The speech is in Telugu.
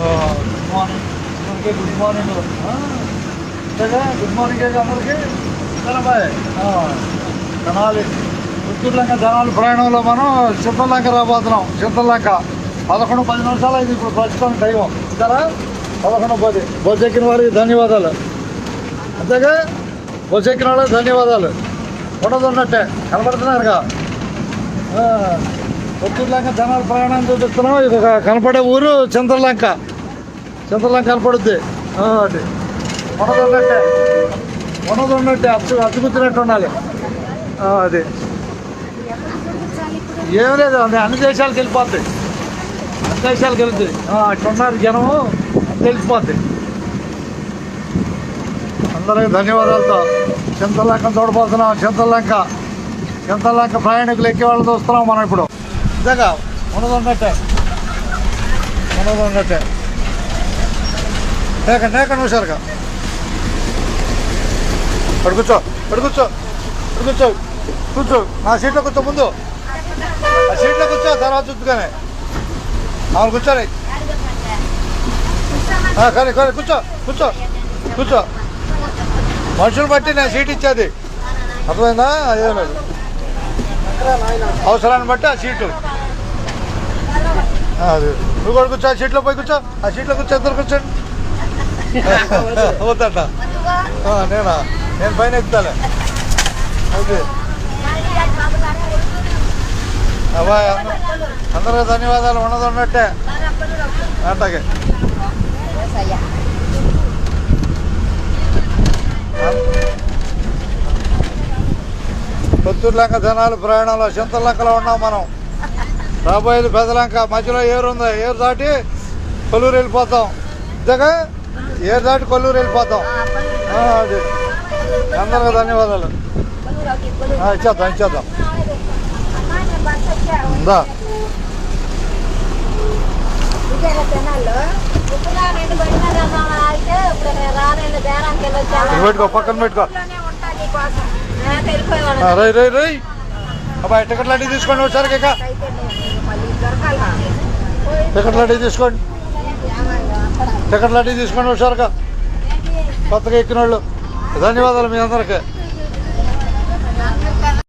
గుడ్ మార్నింగ్ అందరికీ, గుడ్ మార్నింగ్. అంతేగా గుడ్ మార్నింగ్ అందరికీ. బాయ్. తెనాలి పుత్తూరులంక తెనాలి ప్రయాణంలో మనం చింతలంక రాబోతున్నాం. చింతలంక 11:10 నిమిషాలు అయింది ఇప్పుడు ప్రస్తుతం టైం. సరే 11:10. బస్సు ఎక్కిన వారికి ధన్యవాదాలు. అంతేగా బస్సు ఎక్కిన వాళ్ళకి ధన్యవాదాలు. ఉన్నట్టే కనపడుతున్నారుగా. పుత్తూరులంక తెనాలి ప్రయాణం చూపిస్తున్నాం. ఇది కనపడే ఊరు చింతలంక. చింతలంక కనపడుద్ది. అది ఉన్నదన్నట్టే అచ్చుకుచ్చినట్టు ఉండాలి. అది ఏం లేదు, అన్ని దేశాలకు వెళ్ళిపోద్ది. అన్ని దేశాలకు వెళ్తుంది. అట్లున్నారు జనము, తెలిసిపోద్ది. అందరికీ ధన్యవాదాలతో చింతలంక చూడబోతున్నాం. చింతలంక ప్రయాణికులు ఎక్కే వాళ్ళు చూస్తున్నాం మనం ఇప్పుడు. నిజంగా ఉన్నదన్నట్టే. నేక హుషారుగా కూర్చో. నా సీట్లో కూర్చో. ముందు ఆ సీట్లో కూర్చో, తర్వాత చూద్దుగానే. మామూలు కూర్చోలే. కానీ కూర్చో. మనుషులు బట్టి నేను సీట్ ఇచ్చేది, అర్థమైందా? ఏం లేదు, అవసరాన్ని బట్టి ఆ సీటు. అది నువ్వు కూడా కూర్చో. ఆ సీట్లో పోయి కూర్చో. ఇద్దరు కూర్చోండి. వద్దట. నేను పైన ఎక్కుతాలే. ఓకే అబ్బాయి, అందరికీ ధన్యవాదాలు. ఉన్నదన్నట్టే అట్లాగే. పుత్తూరులంక తెనాలి ప్రయాణంలో చింతలంకలో ఉన్నాం మనం. రాబోయేది పెద్దలంక. మధ్యలో ఏరు ఉంది. ఏరు దాటి కొల్లూరు వెళ్ళిపోతాం. ఇంతగా ఏరు దాటి కొల్లూరు వెళ్ళిపోతాం. అది అందరికీ ధన్యవాదాలు. ఇచ్చేద్దాం. ఉందా పెట్టుకో, పక్కన పెట్టుకో. రై అబ్బాయి, టికెట్ లాంటివి తీసుకోండి ఒకసారి. టికెట్ లాంటివి తీసుకోండి ఒకసారిగా. కొత్తగా ఎక్కిన వాళ్ళు ధన్యవాదాలు మీ అందరికీ.